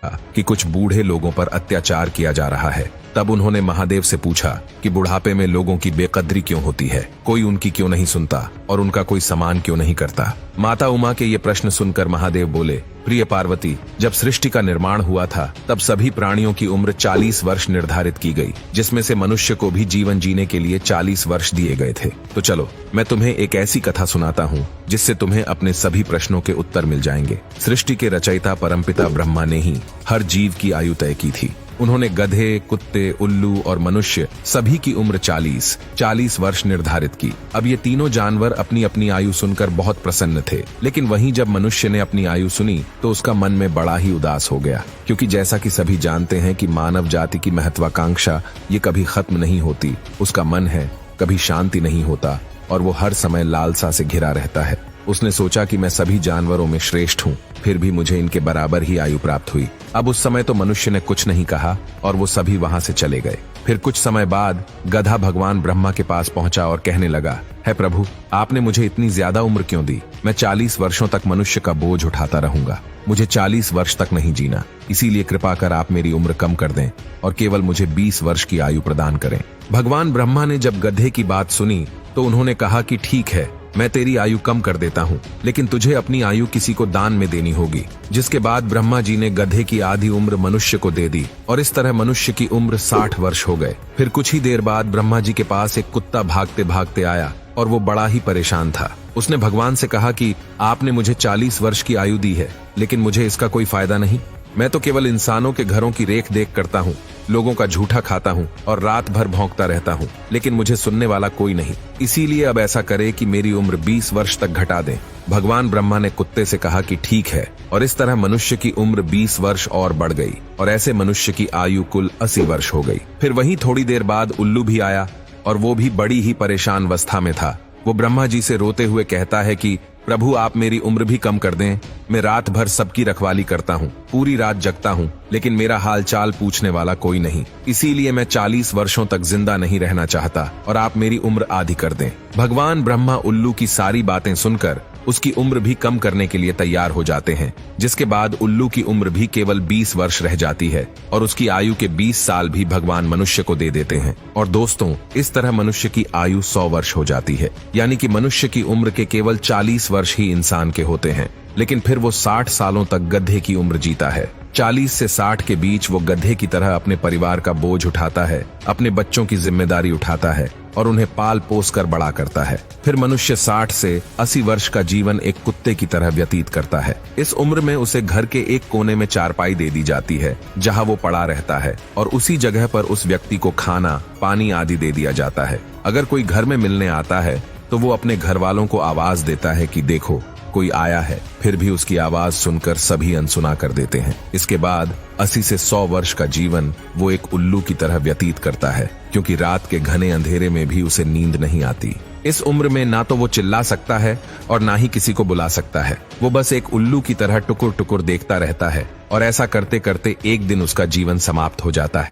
कि कुछ बूढ़े लोगों पर अत्याचार किया जा रहा है। तब उन्होंने महादेव से पूछा कि बुढ़ापे में लोगों की बेकदरी क्यों होती है, कोई उनकी क्यों नहीं सुनता और उनका कोई सम्मान क्यों नहीं करता। माता उमा के ये प्रश्न सुनकर महादेव बोले, प्रिय पार्वती, जब सृष्टि का निर्माण हुआ था तब सभी प्राणियों की उम्र 40 वर्ष निर्धारित की गई, जिसमें से मनुष्य को भी जीवन जीने के लिए 40 वर्ष दिए गए थे। तो चलो मैं तुम्हें एक ऐसी कथा सुनाता हूँ जिससे तुम्हें अपने सभी प्रश्नों के उत्तर मिल जाएंगे। सृष्टि के रचयिता परमपिता ब्रह्मा ने ही हर जीव की आयु तय की थी। उन्होंने गधे, कुत्ते, उल्लू और मनुष्य सभी की उम्र 40 वर्ष निर्धारित की। अब ये तीनों जानवर अपनी अपनी आयु सुनकर बहुत प्रसन्न थे, लेकिन वहीं जब मनुष्य ने अपनी आयु सुनी तो उसका मन में बड़ा ही उदास हो गया, क्योंकि जैसा कि सभी जानते हैं कि मानव जाति की महत्वाकांक्षा ये कभी खत्म नहीं होती। उसका मन है कभी शांति नहीं होता और वो हर समय लालसा से घिरा रहता है। उसने सोचा कि मैं सभी जानवरों में श्रेष्ठ हूँ, फिर भी मुझे इनके बराबर ही आयु प्राप्त हुई। अब उस समय तो मनुष्य ने कुछ नहीं कहा और वो सभी वहां से चले गए। फिर कुछ समय बाद गधा भगवान ब्रह्मा के पास पहुंचा और कहने लगा, है प्रभु, आपने मुझे इतनी ज्यादा उम्र क्यों दी? मैं 40 वर्षों तक मनुष्य का बोझ उठाता रहूंगा। मुझे 40 वर्ष तक नहीं जीना, इसीलिए कृपा कर आप मेरी उम्र कम कर दें और केवल मुझे 20 वर्ष की आयु प्रदान करें। भगवान ब्रह्मा ने जब गधे की बात सुनी तो उन्होंने कहा कि ठीक है, मैं तेरी आयु कम कर देता हूँ, लेकिन तुझे अपनी आयु किसी को दान में देनी होगी। जिसके बाद ब्रह्मा जी ने गधे की आधी उम्र मनुष्य को दे दी और इस तरह मनुष्य की उम्र 60 वर्ष हो गए। फिर कुछ ही देर बाद ब्रह्मा जी के पास एक कुत्ता भागते भागते आया और वो बड़ा ही परेशान था। उसने भगवान से कहा कि आपने मुझे 40 वर्ष की आयु दी है, लेकिन मुझे इसका कोई फायदा नहीं। मैं तो केवल इंसानों के घरों की रेख देख करता हूँ, लोगों का झूठा खाता हूँ और रात भर भौंकता रहता हूँ, लेकिन मुझे सुनने वाला कोई नहीं। इसीलिए अब ऐसा करे कि मेरी उम्र 20 वर्ष तक घटा दें। भगवान ब्रह्मा ने कुत्ते से कहा कि ठीक है, और इस तरह मनुष्य की उम्र 20 वर्ष और बढ़ गई और ऐसे मनुष्य की आयु कुल 80 वर्ष हो गई। फिर वहीं थोड़ी देर बाद उल्लू भी आया और वो भी बड़ी ही परेशान अवस्था में था। वो ब्रह्मा जी से रोते हुए कहता है कि प्रभु, आप मेरी उम्र भी कम कर दें। मैं रात भर सबकी रखवाली करता हूँ, पूरी रात जगता हूँ, लेकिन मेरा हाल चाल पूछने वाला कोई नहीं। इसीलिए मैं 40 वर्षों तक जिंदा नहीं रहना चाहता और आप मेरी उम्र आधी कर दें। भगवान ब्रह्मा उल्लू की सारी बातें सुनकर उसकी उम्र भी कम करने के लिए तैयार हो जाते हैं, जिसके बाद उल्लू की उम्र भी केवल 20 वर्ष रह जाती है और उसकी आयु के 20 साल भी भगवान मनुष्य को दे देते हैं। और दोस्तों, इस तरह मनुष्य की आयु 100 वर्ष हो जाती है, यानी कि मनुष्य की उम्र के केवल 40 वर्ष ही इंसान के होते हैं, लेकिन फिर वो 60 सालों तक गधे की उम्र जीता है। 40 से 60 के बीच वो गधे की तरह अपने परिवार का बोझ उठाता है, अपने बच्चों की जिम्मेदारी उठाता है और उन्हें पाल पोस कर बड़ा करता है। फिर मनुष्य 60 से 80 वर्ष का जीवन एक कुत्ते की तरह व्यतीत करता है। इस उम्र में उसे घर के एक कोने में चारपाई दे दी जाती है जहां वो पड़ा रहता है और उसी जगह पर उस व्यक्ति को खाना, पानी आदि दे दिया जाता है। अगर कोई घर में मिलने आता है तो वो अपने घर वालों को आवाज देता है कि देखो, कोई आया है। फिर भी उसकी आवाज सुनकर सभी अनसुना कर देते हैं। इसके बाद 80 से 100 वर्ष का जीवन वो एक उल्लू की तरह व्यतीत करता है, क्योंकि रात के घने अंधेरे में भी उसे नींद नहीं आती। इस उम्र में ना तो वो चिल्ला सकता है और ना ही किसी को बुला सकता है। वो बस एक उल्लू की तरह टुकुर टुकुर देखता रहता है और ऐसा करते करते एक दिन उसका जीवन समाप्त हो जाता है।